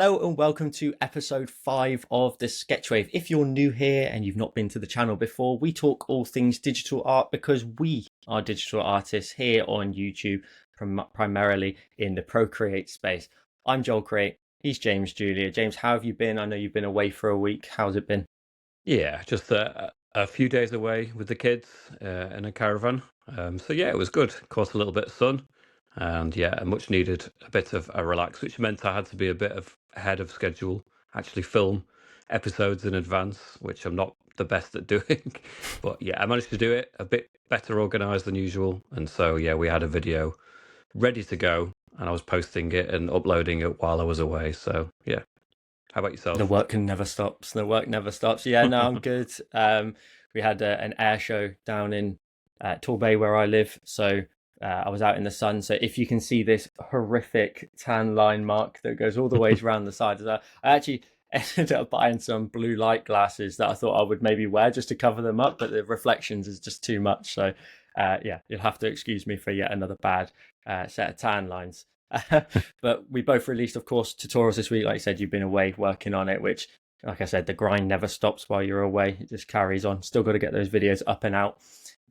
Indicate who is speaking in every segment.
Speaker 1: Hello and welcome to episode 5 of the Sketchwave. If you're new here and you've not been to the channel before, we talk all things digital art because we are digital artists here on YouTube, primarily in the Procreate space. I'm JoelCreate, he's James Julier. James, how have you been? I know you've been away for a week. How's it been?
Speaker 2: Yeah, just a few days away with the kids in a caravan. So yeah, it was good. Caught a little bit of sun, and yeah, a much needed a bit of a relax, which meant I had to be a bit of ahead of schedule. Actually, film episodes in advance, which I'm not the best at doing. But yeah, I managed to do it a bit better organized than usual, and so yeah, we had a video ready to go, and I was posting it and uploading it while I was away. So yeah, how about
Speaker 1: The
Speaker 2: yourself?
Speaker 1: work never stops. The work never stops. Yeah, no, I'm good. We had an air show down in Torbay where I live, so I was out in the sun. So if you can see this horrific tan line mark that goes all the way around the side, I actually ended up buying some blue light glasses that I thought I would maybe wear just to cover them up, but the reflections is just too much. So yeah, you'll have to excuse me for yet another bad set of tan lines. But we both released, of course, tutorials this week. Like you said, you've been away working on it, which, like I said, the grind never stops while you're away. It just carries on. Still got to get those videos up and out.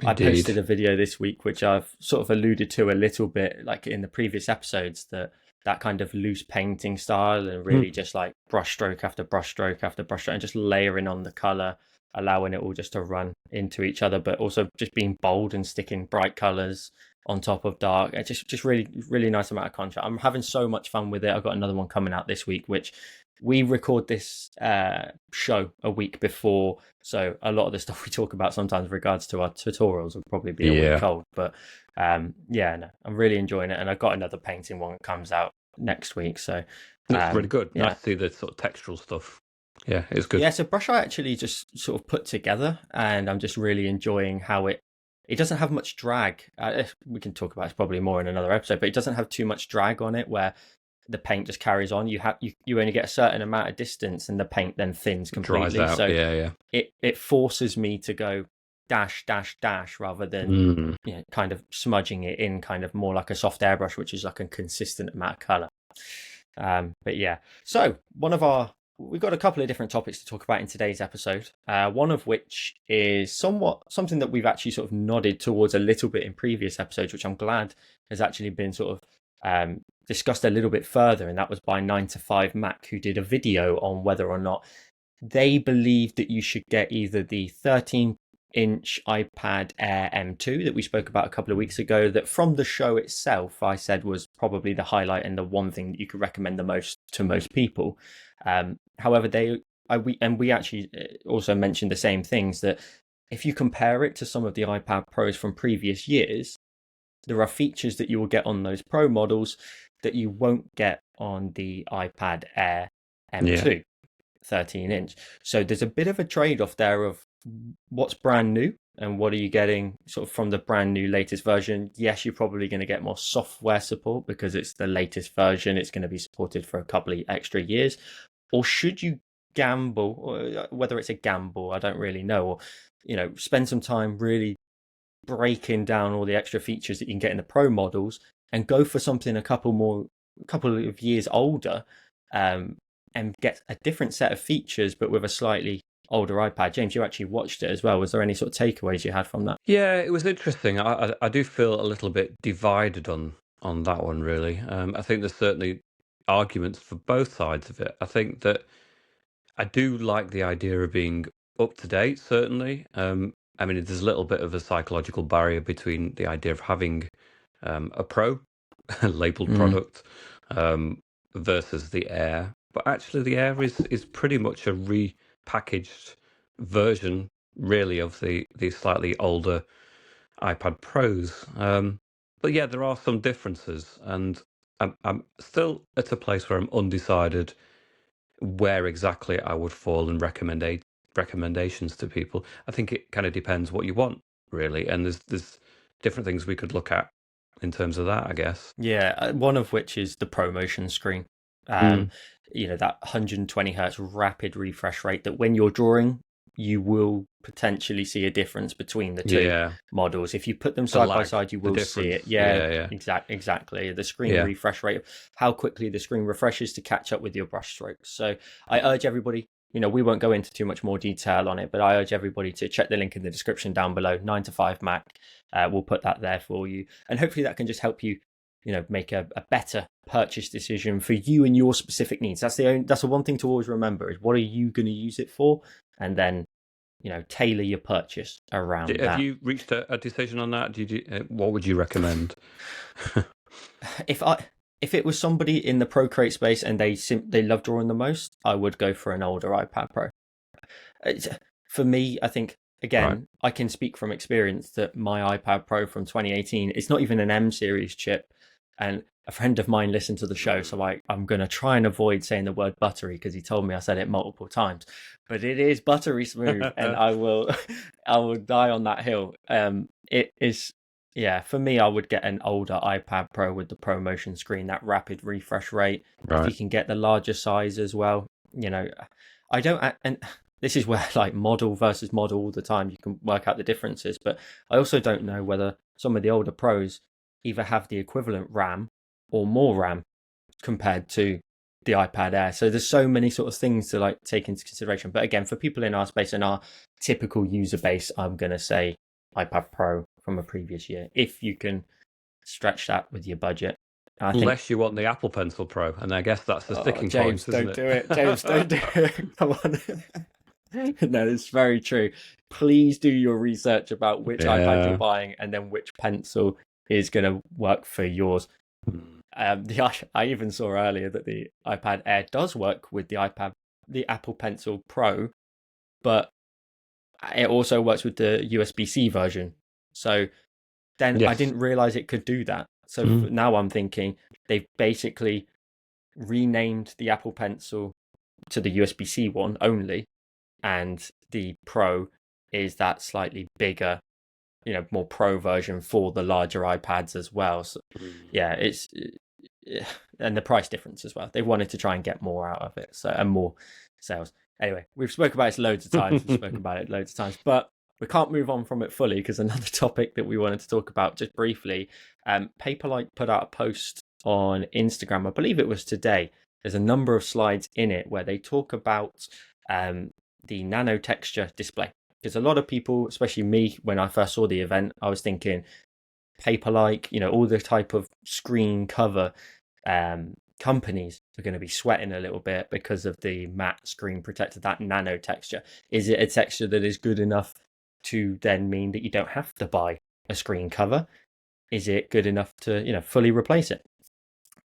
Speaker 1: I posted
Speaker 2: Indeed.
Speaker 1: a video this week, which I've sort of alluded to a little bit, like in the previous episodes, that kind of loose painting style and really just like brushstroke after brushstroke after brushstroke and just layering on the color, allowing it all just to run into each other, but also just being bold and sticking bright colors on top of dark. It's just really nice amount of contrast. I'm having so much fun with it. I've got another one coming out this week, which we record this show a week before, so a lot of the stuff we talk about sometimes in regards to our tutorials will probably be a week old. But yeah, no, I'm really enjoying it, and I've got another painting one that comes out next week. So
Speaker 2: It's really good.
Speaker 1: yeah.
Speaker 2: Nice to see the sort of textural stuff. Yeah, it's good.
Speaker 1: Yeah, it's a brush I actually just sort of put together, and I'm just really enjoying how it doesn't have much drag. We can talk about it probably more in another episode, but it doesn't have too much drag on it where the paint just carries on. You only get a certain amount of distance, and the paint then thins
Speaker 2: Dries
Speaker 1: completely.
Speaker 2: out.
Speaker 1: So
Speaker 2: Yeah.
Speaker 1: it forces me to go dash dash dash rather than kind of smudging it in, kind of more like a soft airbrush, which is like a consistent amount of color. But yeah, so we've got a couple of different topics to talk about in today's episode. One of which is something that we've actually sort of nodded towards a little bit in previous episodes, which I'm glad has actually been sort of discussed a little bit further, and that was by 9 to 5 Mac, who did a video on whether or not they believe that you should get either the 13-inch iPad Air M2 that we spoke about a couple of weeks ago, that from the show itself I said was probably the highlight and the one thing that you could recommend the most to most people. However, we actually also mentioned the same things, that if you compare it to some of the iPad Pros from previous years, there are features that you will get on those Pro models that you won't get on the iPad Air M2 13-inch. So there's a bit of a trade-off there of what's brand new and what are you getting sort of from the brand new latest version. Yes, you're probably going to get more software support because it's the latest version. It's going to be supported for a couple of extra years. Or should you gamble, or whether it's a gamble, I don't really know, or spend some time really breaking down all the extra features that you can get in the Pro models and go for something a couple of years older, and get a different set of features but with a slightly older iPad. James, you actually watched it as well. Was there any sort of takeaways you had from that?
Speaker 2: Yeah, it was interesting. I do feel a little bit divided on that one, really. I think there's certainly arguments for both sides of it. I think that I do like the idea of being up to date, certainly. I mean, there's a little bit of a psychological barrier between the idea of having a Pro labeled product versus the Air. But actually, the Air is pretty much a repackaged version, really, of the slightly older iPad Pros. But yeah, there are some differences, and I'm still at a place where I'm undecided where exactly I would fall in recommendations to people. I think it kind of depends what you want, really, and there's different things we could look at in terms of that, I guess.
Speaker 1: Yeah, one of which is the ProMotion screen. That 120 hertz rapid refresh rate that when you're drawing, you will potentially see a difference between the two models. If you put them side by side, you will see it. Exactly. The screen refresh rate, how quickly the screen refreshes to catch up with your brush strokes. So I urge everybody, we won't go into too much more detail on it, but I urge everybody to check the link in the description down below. 9 to 5 Mac, we'll put that there for you, and hopefully that can just help you make a better purchase decision for you and your specific needs. That's the one thing to always remember, is what are you going to use it for, and then tailor your purchase around that.
Speaker 2: Have you reached a decision on that? What would you recommend?
Speaker 1: If it was somebody in the Procreate space and they love drawing the most, I would go for an older iPad Pro. For me, I think, again, I can speak from experience that my iPad Pro from 2018, it's not even an M series chip. And a friend of mine listened to the show, so I'm going to try and avoid saying the word buttery, because he told me I said it multiple times. But it is buttery smooth, and I will die on that hill. It is, for me, I would get an older iPad Pro with the ProMotion screen, that rapid refresh rate. If you can get the larger size as well, I don't, and this is where like model versus model all the time, you can work out the differences. But I also don't know whether some of the older Pros either have the equivalent RAM or more RAM compared to the iPad Air. So there's so many sort of things to like take into consideration. But again, for people in our space and our typical user base, I'm going to say iPad Pro from a previous year, if you can stretch that with your budget.
Speaker 2: Unless you want the Apple Pencil Pro, and I guess that's the sticking
Speaker 1: James,
Speaker 2: point, isn't
Speaker 1: it? James, don't do it. Come on. No, it's very true. Please do your research about which iPad you're buying, and then which pencil is going to work for yours. I even saw earlier that the iPad Air does work with the Apple Pencil Pro, but it also works with the USB-C version. So then I didn't realize it could do that. So now I'm thinking they've basically renamed the Apple Pencil to the USB-C one only, and the Pro is that slightly bigger, more Pro version for the larger iPads as well. So it's, and the price difference as well. They wanted to try and get more out of it, and more sales. Anyway, we've spoken about it loads of times. But we can't move on from it fully, because another topic that we wanted to talk about just briefly, Paperlike put out a post on Instagram, I believe it was today. There's a number of slides in it where they talk about the nano texture display. Because a lot of people, especially me, when I first saw the event, I was thinking Paperlike, all the type of screen cover companies are going to be sweating a little bit because of the matte screen protector, that nano texture. Is it a texture that is good enough to then mean that you don't have to buy a screen cover? Is it good enough to, fully replace it?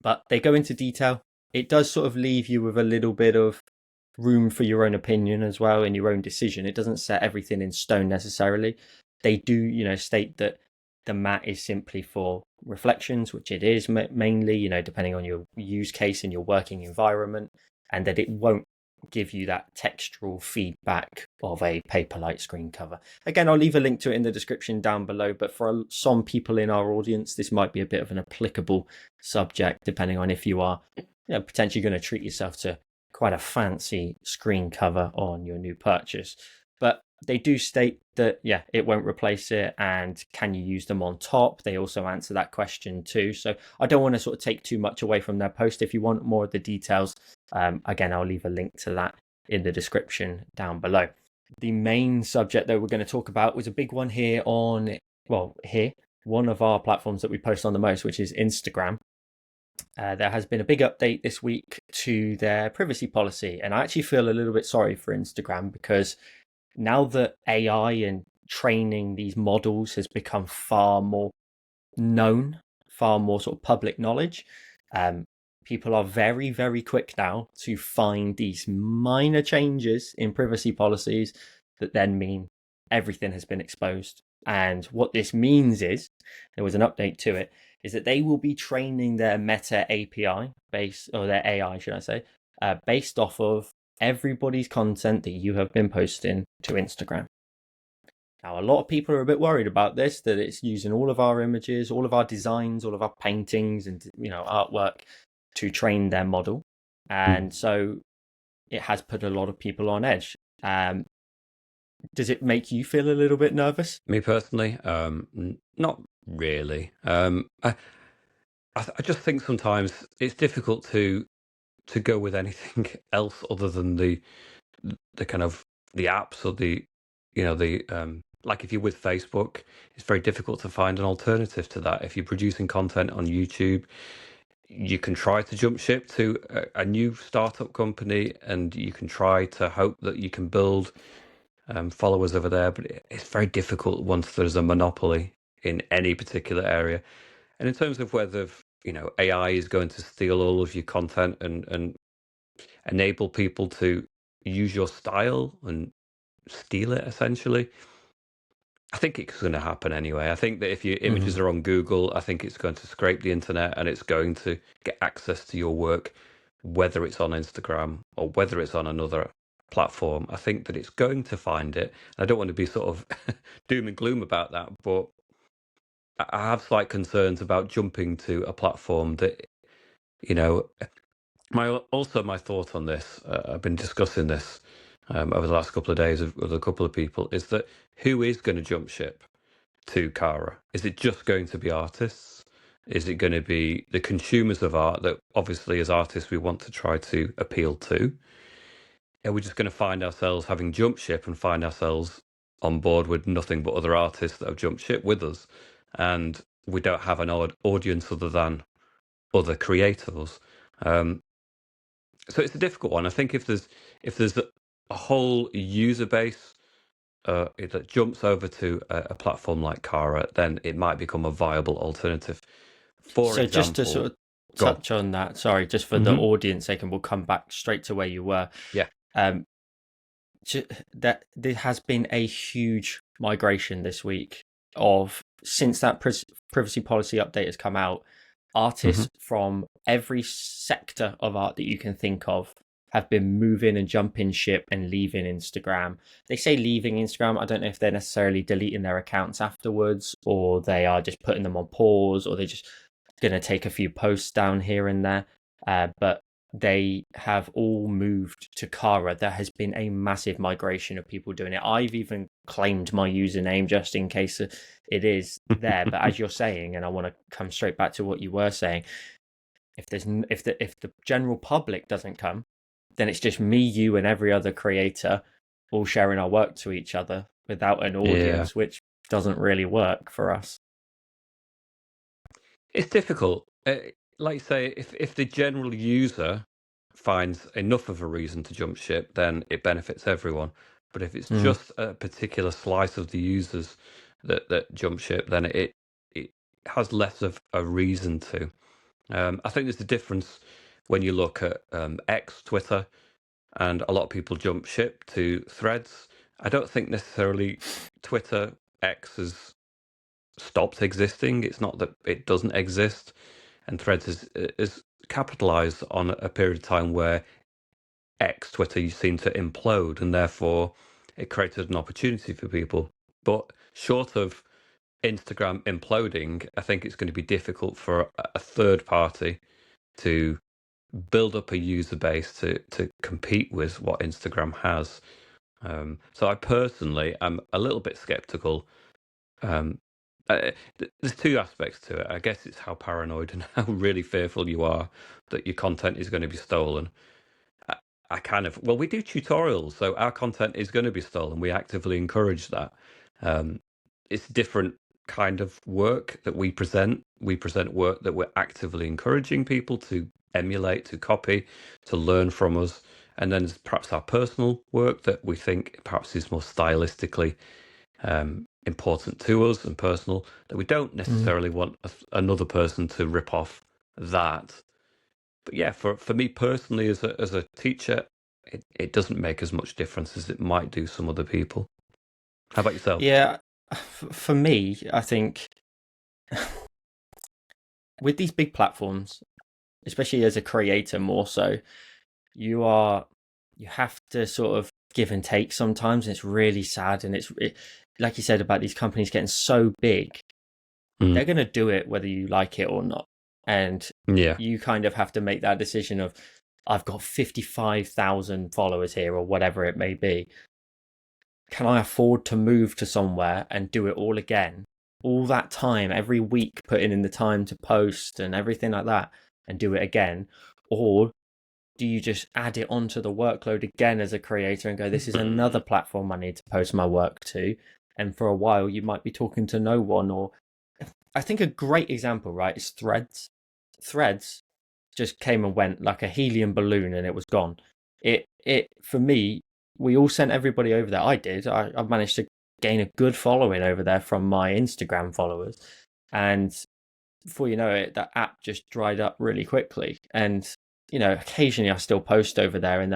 Speaker 1: But they go into detail. It does sort of leave you with a little bit of room for your own opinion as well, and your own decision. It doesn't set everything in stone necessarily. They do, state that the matte is simply for reflections, which it is mainly, depending on your use case and your working environment, and that it won't give you that textural feedback of a Paperlike screen cover. Again, I'll leave a link to it in the description down below, but for some people in our audience, this might be a bit of an applicable subject, depending on if you are potentially going to treat yourself to quite a fancy screen cover on your new purchase. But they do state that, it won't replace it, and can you use them on top? They also answer that question too. So I don't want to sort of take too much away from their post. If you want more of the details, again, I'll leave a link to that in the description down below. The main subject that we're going to talk about was a big one here on, one of our platforms that we post on the most, which is Instagram. There has been a big update this week to their privacy policy, and I actually feel a little bit sorry for Instagram, because now that AI and training these models has become far more known, far more sort of public knowledge, people are very, very quick now to find these minor changes in privacy policies that then mean everything has been exposed. And what this means is, there was an update to it, is that they will be training their Meta API or their AI, should I say, based off of everybody's content that you have been posting to Instagram. Now, a lot of people are a bit worried about this, that it's using all of our images, all of our designs, all of our paintings and artwork to train their model. And so it has put a lot of people on edge. does it make you feel a little bit nervous?
Speaker 2: Me personally, not really. I just think sometimes it's difficult to go with anything else other than the kind of the apps or the the like if you're with Facebook, it's very difficult to find an alternative to that. If you're producing content on YouTube, you can try to jump ship to a new startup company, and you can try to hope that you can build followers over there, but it's very difficult once there's a monopoly in any particular area. And in terms of whether AI is going to steal all of your content and enable people to use your style and steal it, essentially, I think it's going to happen anyway. I think that if your images are on Google, I think it's going to scrape the internet and it's going to get access to your work, whether it's on Instagram or whether it's on another platform. I think that it's going to find it. I don't want to be sort of doom and gloom about that, but I have slight concerns about jumping to a platform that, my thought on this, I've been discussing this over the last couple of days with a couple of people, is that who is going to jump ship to Cara? Is it just going to be artists? Is it going to be the consumers of art that obviously as artists we want to try to appeal to? Are we just going to find ourselves having jumped ship and find ourselves on board with nothing but other artists that have jumped ship with us? And we don't have an audience other than other creators. So it's a difficult one. I think if there's a whole user base that jumps over to a platform like Cara, then it might become a viable alternative. For
Speaker 1: So
Speaker 2: example,
Speaker 1: just to sort of touch on that, sorry, just for the audience sake, and we'll come back straight to where you were.
Speaker 2: Yeah.
Speaker 1: That there has been a huge migration this week since that privacy policy update has come out. Artists from every sector of art that you can think of have been moving and jumping ship and leaving Instagram. They say leaving Instagram. I don't know if they're necessarily deleting their accounts afterwards, or they are just putting them on pause, or they're just going to take a few posts down here and there. But they have all moved to Cara. There has been a massive migration of people doing it. I've even claimed my username just in case it is there. But as you're saying, and I want to come straight back to what you were saying, if the general public doesn't come, then it's just me, you, and every other creator all sharing our work to each other without an audience, which doesn't really work for us.
Speaker 2: It's difficult. Like you say, if the general user finds enough of a reason to jump ship, then it benefits everyone. But if it's just a particular slice of the users that jump ship, then it has less of a reason to. I think there's a difference when you look at X, Twitter, and a lot of people jump ship to Threads. I don't think necessarily Twitter, X has stopped existing. It's not that it doesn't exist. And Threads is capitalized on a period of time where X, Twitter, you seem to implode, and therefore it created an opportunity for people. But short of Instagram imploding, I think it's going to be difficult for a third party to build up a user base to compete with what Instagram has. So I personally am a little bit skeptical. There's two aspects to it. I guess it's how paranoid and how really fearful you are that your content is going to be stolen. We do tutorials, so our content is going to be stolen. We actively encourage that. It's different kind of work that we present. We present work that we're actively encouraging people to emulate, to copy, to learn from us. And then there's perhaps our personal work that we think perhaps is more stylistically important to us and personal, that we don't necessarily want another person to rip off that. But yeah, for me personally, as a teacher, it doesn't make as much difference as it might do some other people. How about yourself?
Speaker 1: Yeah, for me, I think with these big platforms, especially as a creator more so, you have to sort of give and take sometimes, and it's really sad. And it's like you said about these companies getting so big, they're going to do it whether you like it or not. And you kind of have to make that decision of, I've got 55,000 followers here or whatever it may be. can I afford to move to somewhere and do it all again? All that time, every week, putting in the time to post and everything like that, and do it again? Or do you just add it onto the workload again as a creator and go, this is another platform I need to post my work to? And for a while, you might be talking to no one. Or I think a great example, right, is Threads. Threads just came and went like a helium balloon and it was gone. It for me, we all sent everybody over there. I did. I managed to gain a good following over there from my Instagram followers. And before you know it, that app just dried up really quickly. And, occasionally I still post over there, and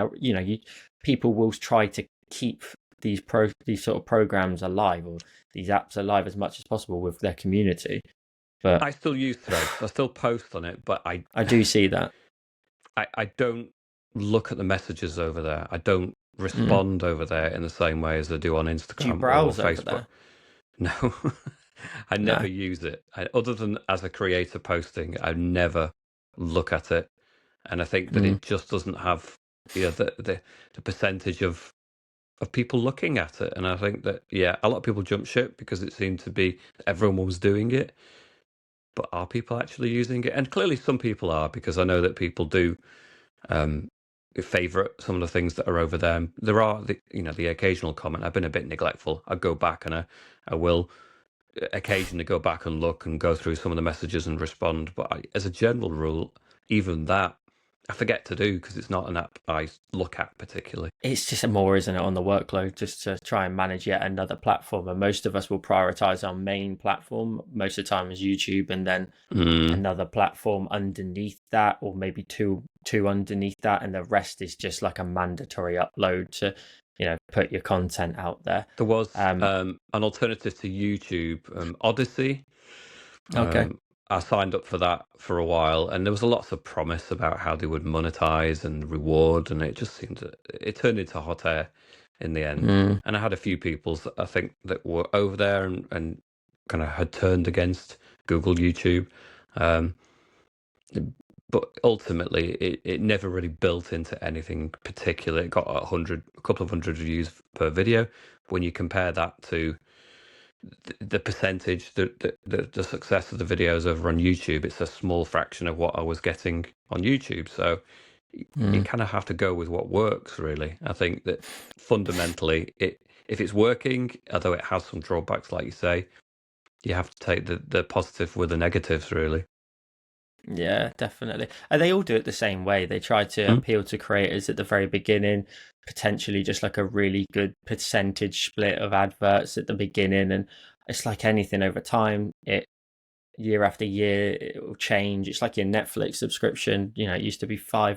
Speaker 1: people will try to keep these sort of programs alive, or these apps alive, as much as possible with their community. But
Speaker 2: I still use Threads. I still post on it, but
Speaker 1: I do see that.
Speaker 2: I don't look at the messages over there. I don't respond over there in the same way as I do on Instagram
Speaker 1: Do you browse
Speaker 2: or
Speaker 1: over
Speaker 2: Facebook.
Speaker 1: there?
Speaker 2: No, I never use it. Other than as a creator posting, I never look at it, and I think that it just doesn't have the percentage of people looking at it. And I think that a lot of people jump ship because it seemed to be everyone was doing it. But are people actually using it? And clearly some people are, because I know that people do favorite some of the things that are over there. There are the occasional comment. I've been a bit neglectful. I go back and I will occasionally go back and look and go through some of the messages and respond. But as a general rule, even that I forget to do because it's not an app I look at particularly.
Speaker 1: It's just more, isn't it, on the workload, just to try and manage yet another platform. And most of us will prioritize our main platform most of the time is YouTube, and then another platform underneath that, or maybe two underneath that, and the rest is just like a mandatory upload to put your content out there.
Speaker 2: There was an alternative to YouTube, Odyssey.
Speaker 1: Okay.
Speaker 2: I signed up for that for a while, and there was a lots of promise about how they would monetize and reward, and it just seemed it turned into hot air in the end. And I had a few people, I think, that were over there and kind of had turned against Google YouTube. But ultimately, it never really built into anything particular. It got a couple of hundred views per video. When you compare that to the percentage, the success of the videos over on YouTube, it's a small fraction of what I was getting on YouTube. So you kind of have to go with what works, really. I think that fundamentally, if it's working, although it has some drawbacks, like you say, you have to take the positive with the negatives, really.
Speaker 1: Yeah, definitely. And they all do it the same way. They try to appeal to creators at the very beginning, potentially just like a really good percentage split of adverts at the beginning. And it's like anything over time, year after year, it will change. It's like your Netflix subscription. It used to be £5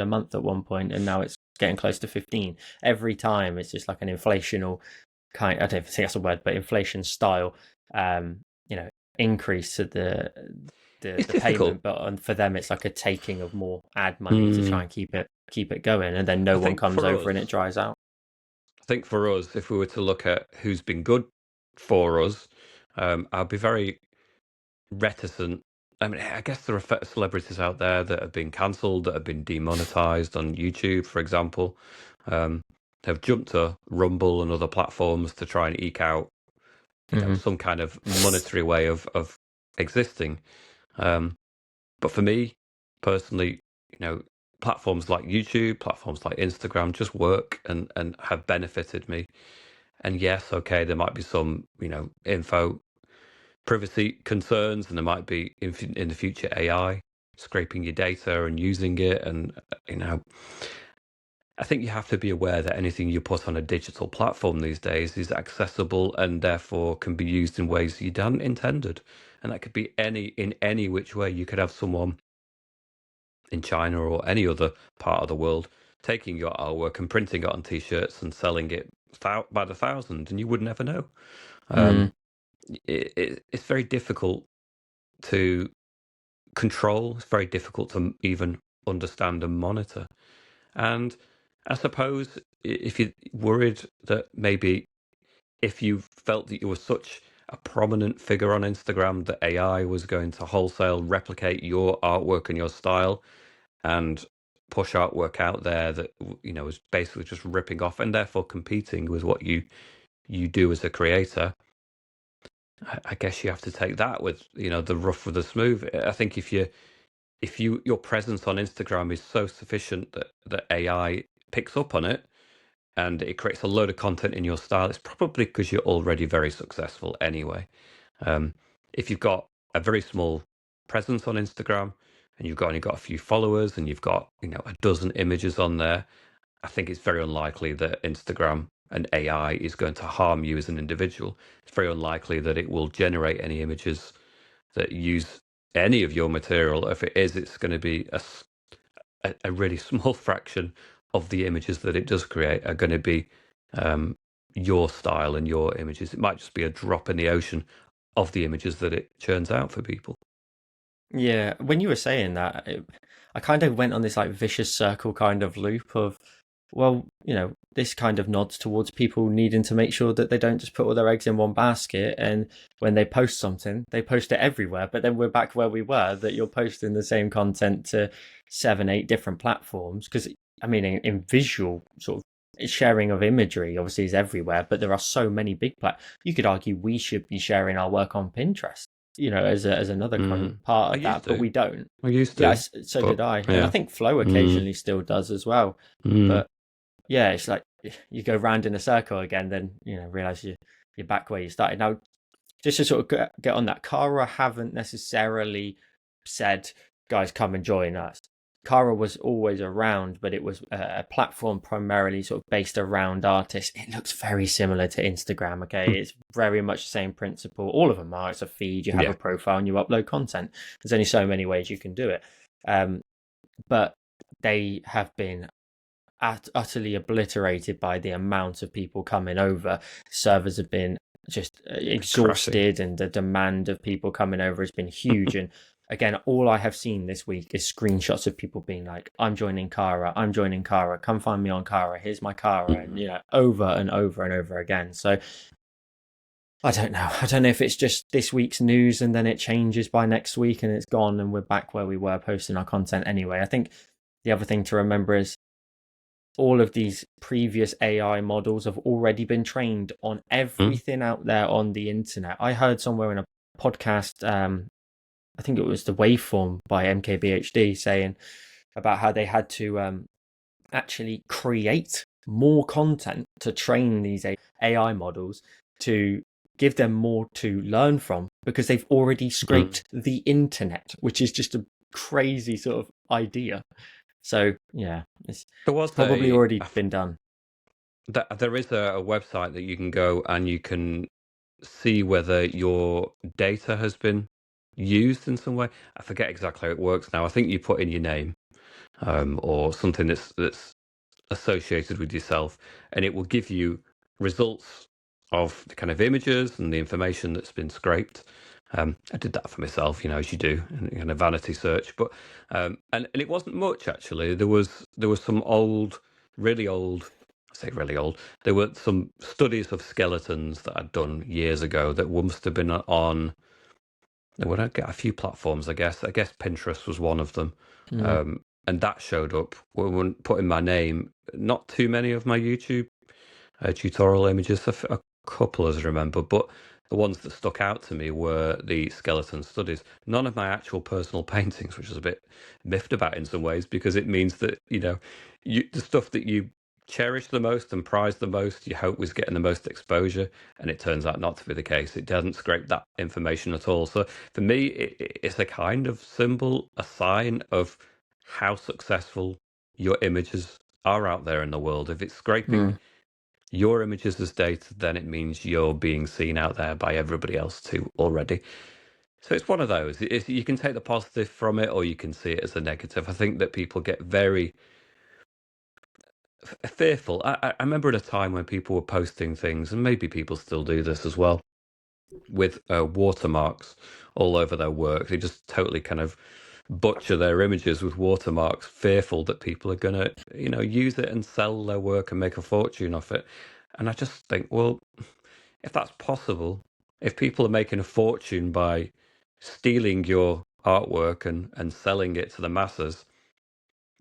Speaker 1: a month at one point, and now it's getting close to 15. Every time it's just like an inflational kind, I don't think that's a word, but inflation style, increase to the payment, but for them it's like a taking of more ad money to try and keep it going, and then no one comes over and it dries out.
Speaker 2: I think for us, if we were to look at who's been good for us, I'd be very reticent. I mean, I guess there are celebrities out there that have been cancelled, that have been demonetized on YouTube, for example. Have jumped to Rumble and other platforms to try and eke out some kind of monetary way of existing. But for me personally, platforms like YouTube, platforms like Instagram just work and have benefited me. And yes, okay, there might be some info privacy concerns, and there might be in the future AI scraping your data and using it, and I think you have to be aware that anything you put on a digital platform these days is accessible and therefore can be used in ways you hadn't intended. And that could be in any which way. You could have someone in China or any other part of the world taking your artwork and printing it on t-shirts and selling it by the thousand, and you would never know. It's very difficult to control. It's very difficult to even understand and monitor. And I suppose if you're worried that maybe if you felt that you were such a prominent figure on Instagram that AI was going to wholesale replicate your artwork and your style and push artwork out there that is basically just ripping off and therefore competing with what you do as a creator, I guess you have to take that with the rough with the smooth. I think if your presence on Instagram is so sufficient that AI picks up on it and it creates a load of content in your style, it's probably because you're already very successful anyway. If you've got a very small presence on Instagram and you've only got a few followers and you've got a dozen images on there, I think it's very unlikely that Instagram and AI is going to harm you as an individual. It's very unlikely that it will generate any images that use any of your material. If it is, it's going to be a really small fraction of the images that it does create are going to be your style and your images. It might just be a drop in the ocean of the images that it churns out for people.
Speaker 1: Yeah, when you were saying that, I kind of went on this like vicious circle kind of loop of, well, this kind of nods towards people needing to make sure that they don't just put all their eggs in one basket. And when they post something, they post it everywhere. But then we're back where we were, that you're posting the same content to 7, 8 different platforms. Because, I mean, in visual sort of sharing of imagery, obviously, is everywhere. But there are so many big you could argue we should be sharing our work on Pinterest, as another part of that, but we don't.
Speaker 2: I used to.
Speaker 1: Yeah, so did I. And I think Flow occasionally still does as well. But yeah, it's like you go round in a circle again, then realize you're back where you started. Now, just to sort of get on that, Cara haven't necessarily said, guys, come and join us. Cara was always around, but it was a platform primarily sort of based around artists. It looks very similar to Instagram, okay? It's very much the same principle. All of them are. It's a feed. You have a profile and you upload content. There's only so many ways you can do it. But they have been utterly obliterated by the amount of people coming over. Servers have been just exhausted, and the demand of people coming over has been huge. And again, all I have seen this week is screenshots of people being like, I'm joining Cara, come find me on Cara, here's my Cara, and over and over and over again. So I don't know if it's just this week's news and then it changes by next week and it's gone and we're back where we were posting our content anyway. I think the other thing to remember is all of these previous AI models have already been trained on everything out there on the internet. I heard somewhere in a podcast, I think it was The Waveform by MKBHD, saying about how they had to actually create more content to train these AI models to give them more to learn from, because they've already scraped the internet, which is just a crazy sort of idea. So yeah, it's probably already been done.
Speaker 2: There is a website that you can go and you can see whether your data has been used in some way. I forget exactly how it works now. I think you put in your name or something that's associated with yourself, and it will give you results of the kind of images and the information that's been scraped. I did that for myself, as you do, in a vanity search. But and it wasn't much actually. There was some really old. I say really old. There were some studies of skeletons that I'd done years ago that must have been on. They would get a few platforms, I guess. I guess Pinterest was one of them. And that showed up when putting my name. Not too many of my YouTube tutorial images, a couple as I remember, but the ones that stuck out to me were the skeleton studies. None of my actual personal paintings, which is a bit miffed about in some ways, because it means that the stuff that you cherish the most and prize the most, you hope was getting the most exposure, and it turns out not to be the case. It doesn't scrape that information at all. So for me, it's a kind of symbol, a sign of how successful your images are out there in the world. If it's scraping your images as data, then it means you're being seen out there by everybody else too already. So it's one of those. You can take the positive from it or you can see it as a negative. I think that people get very fearful. I remember at a time when people were posting things, and maybe people still do this as well, with watermarks all over their work. They just totally kind of butcher their images with watermarks, fearful that people are going to, use it and sell their work and make a fortune off it. And I just think, well, if that's possible, if people are making a fortune by stealing your artwork and selling it to the masses,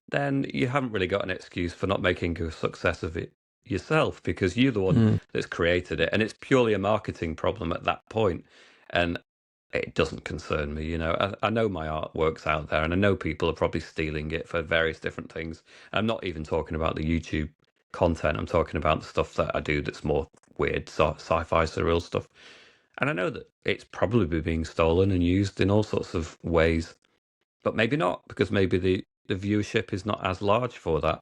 Speaker 2: then you haven't really got an excuse for not making a success of it yourself, because you're the one that's created it, and it's purely a marketing problem at that point. And it doesn't concern me, you know. I know my artwork's out there, and I know people are probably stealing it for various different things. I'm not even talking about the YouTube content. I'm talking about the stuff that I do that's more weird, sci-fi, surreal stuff. And I know that it's probably being stolen and used in all sorts of ways, but maybe not, because maybe the viewership is not as large for that.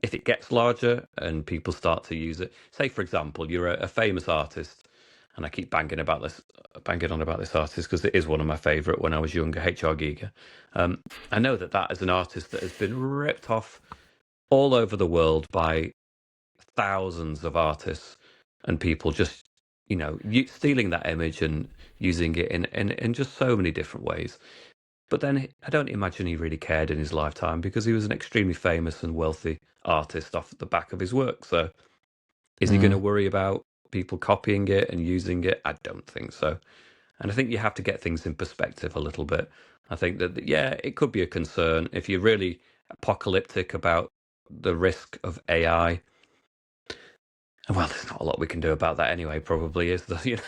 Speaker 2: If it gets larger and people start to use it, say for example, you're a famous artist, and I keep banging on about this artist because it is one of my favourite when I was younger, HR Giga. I know that is an artist that has been ripped off all over the world by thousands of artists and people, just stealing that image and using it in just so many different ways. But then I don't imagine he really cared in his lifetime, because he was an extremely famous and wealthy artist off the back of his work. So is he going to worry about people copying it and using it? I don't think so. And I think you have to get things in perspective a little bit. I think that, yeah, it could be a concern if you're really apocalyptic about the risk of AI. Well, there's not a lot we can do about that anyway, probably, is there?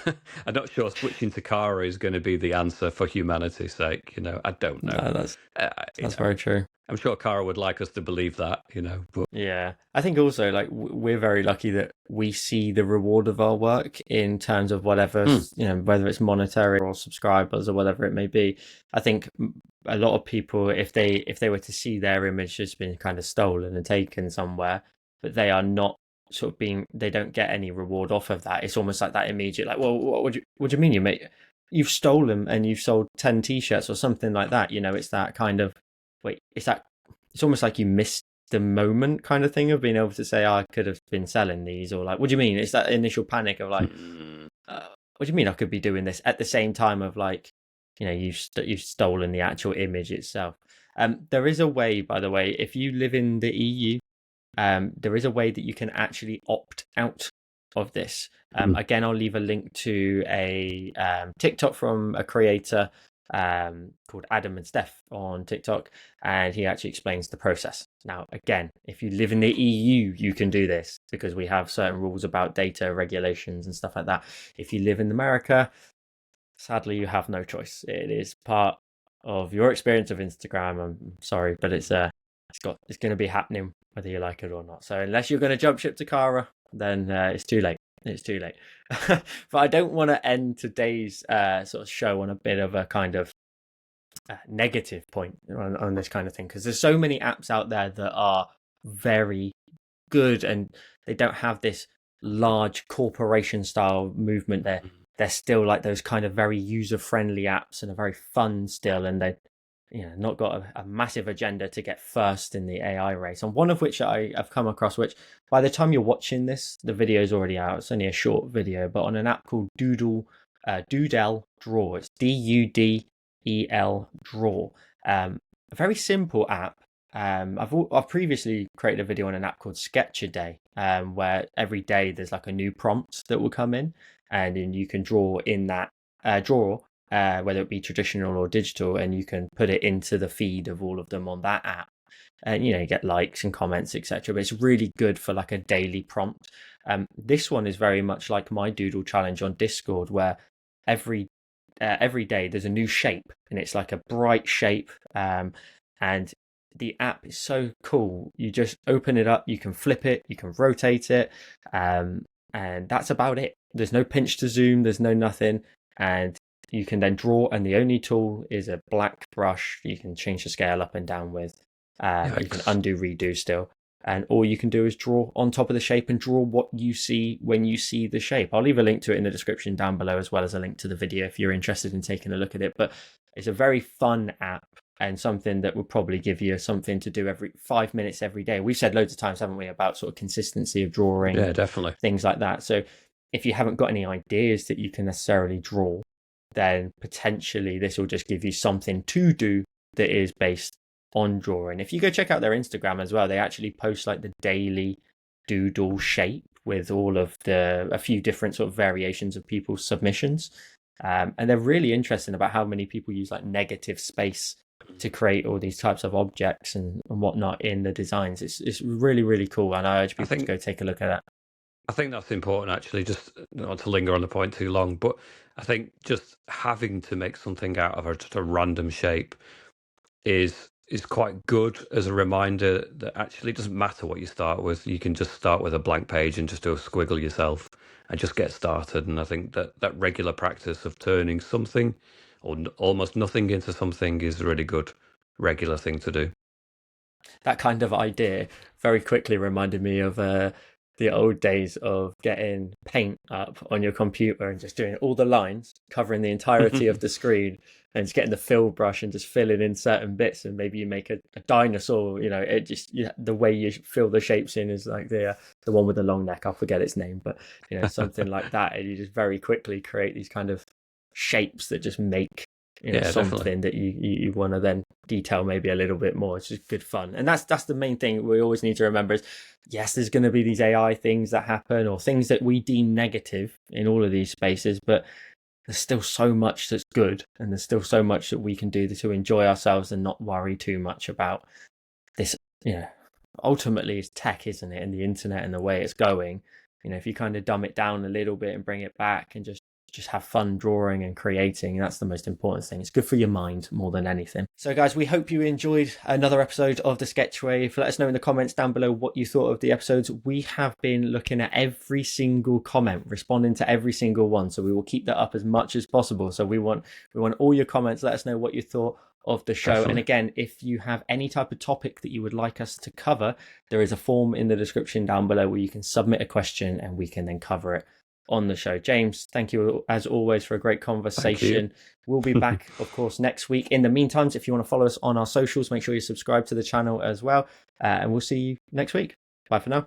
Speaker 2: I'm not sure switching to Cara is going to be the answer for humanity's sake. I don't know.
Speaker 1: No, that's very true.
Speaker 2: I'm sure Cara would like us to believe that, but
Speaker 1: yeah, I think also, like, we're very lucky that we see the reward of our work in terms of whatever, whether it's monetary or subscribers or whatever it may be. I think a lot of people, if they were to see their image just been kind of stolen and taken somewhere, but they are not sort of they don't get any reward off of that, it's almost like that immediate, like, well, what do you mean you've stolen and you've sold 10 t-shirts or something like that? It's that kind of, it's almost like you missed the moment kind of thing of being able to say, I could have been selling these, or like, what do you mean? It's that initial panic of like, what do you mean I could be doing this at the same time of, like, you've stolen the actual image itself. There is a way, by the way, if you live in the EU, there is a way that you can actually opt out of this. Again, I'll leave a link to a TikTok from a creator called Adam and Steph on TikTok, and he actually explains the process. Now, again, if you live in the EU, you can do this because we have certain rules about data regulations and stuff like that. If you live in America, sadly, you have no choice. It is part of your experience of Instagram. I'm sorry, but it's going to be happening whether you like it or not. So unless you're going to jump ship to Cara, then it's too late. It's too late. But I don't want to end today's sort of show on a bit of a kind of negative point on this kind of thing, because there's so many apps out there that are very good and they don't have this large corporation style movement. They're still like those kind of very user friendly apps and are very fun still, and they not got a massive agenda to get first in the AI race. And one of which I've come across, which by the time you're watching this, the video is already out. It's only a short video, but on an app called Dudel Draw. It's Dudel Draw. A very simple app. I've previously created a video on an app called Sketch a Day, where every day there's like a new prompt that will come in, and then you can draw in that whether it be traditional or digital, and you can put it into the feed of all of them on that app, and you get likes and comments, etc. But it's really good for like a daily prompt. This one is very much like my doodle challenge on Discord, where every day there's a new shape, and it's like a bright shape, and the app is so cool. You just open it up, you can flip it, you can rotate it, and that's about it. There's no pinch to zoom, there's no nothing, and you can then draw, and the only tool is a black brush. You can change the scale up and down with. You can undo, redo still. And all you can do is draw on top of the shape and draw what you see when you see the shape. I'll leave a link to it in the description down below, as well as a link to the video if you're interested in taking a look at it. But it's a very fun app, and something that will probably give you something to do every 5 minutes every day. We've said loads of times, haven't we, about sort of consistency of drawing.
Speaker 2: Yeah, definitely.
Speaker 1: Things like that. So if you haven't got any ideas that you can necessarily draw, then potentially this will just give you something to do that is based on drawing. If you go check out their Instagram as well, they actually post like the daily doodle shape with all of a few different sort of variations of people's submissions. And they're really interesting about how many people use like negative space to create all these types of objects and whatnot in the designs. It's really, really cool, and I urge people to go take a look at that.
Speaker 2: I think that's important, actually, just not to linger on the point too long, but I think just having to make something out of just a random shape is quite good as a reminder that actually it doesn't matter what you start with. You can just start with a blank page and just do a squiggle yourself and just get started. And I think that regular practice of turning something or almost nothing into something is a really good regular thing to do.
Speaker 1: That kind of idea very quickly reminded me of the old days of getting paint up on your computer and just doing all the lines, covering the entirety of the screen, and just getting the fill brush and just filling in certain bits, and maybe you make a dinosaur. It just the way you fill the shapes in is like the one with the long neck. I'll forget its name, but something like that, and you just very quickly create these kind of shapes that just make something definitely. That you want to then detail maybe a little bit more. It's just good fun, and that's the main thing we always need to remember is, yes, there's going to be these AI things that happen or things that we deem negative in all of these spaces, but there's still so much that's good, and there's still so much that we can do to enjoy ourselves and not worry too much about this. Ultimately it's tech, isn't it, and the internet and the way it's going. If you kind of dumb it down a little bit and bring it back and just have fun drawing and creating, that's the most important thing. It's good for your mind more than anything. So guys, we hope you enjoyed another episode of the Sketchwave. Let us know in the comments down below what you thought of the episodes. We have been looking at every single comment, responding to every single one, so we will keep that up as much as possible. So we want all your comments. Let us know what you thought of the show. Definitely. And again, if you have any type of topic that you would like us to cover, there is a form in the description down below where you can submit a question and we can then cover it on the show. James, thank you as always for a great conversation. We'll be back, of course, next week. In the meantime, if you want to follow us on our socials, make sure you subscribe to the channel as well. And we'll see you next week. Bye for now.